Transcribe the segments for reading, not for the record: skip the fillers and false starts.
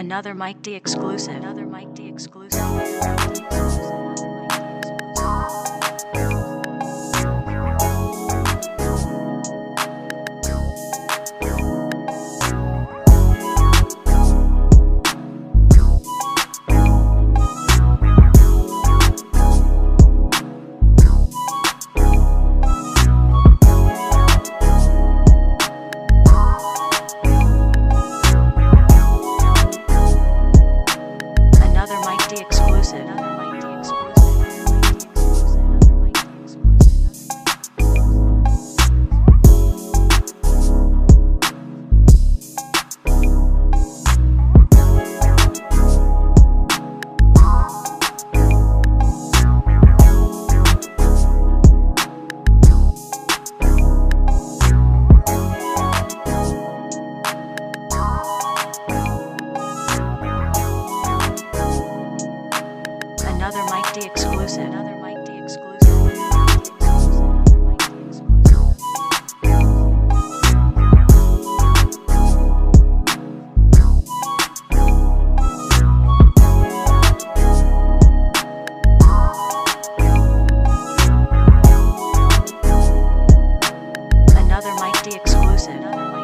Another Mike D exclusive. Another Mike D exclusive. Another Mike D exclusive. Another Mike D Another Mike D exclusive. Another Mike D exclusive. Another Mike D exclusive. Another Mike D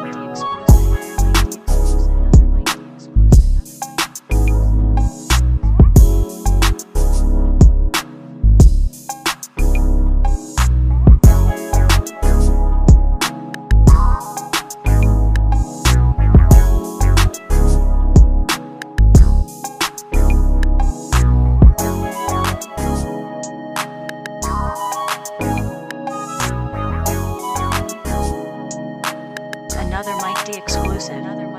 Another Mike D exclusive. Another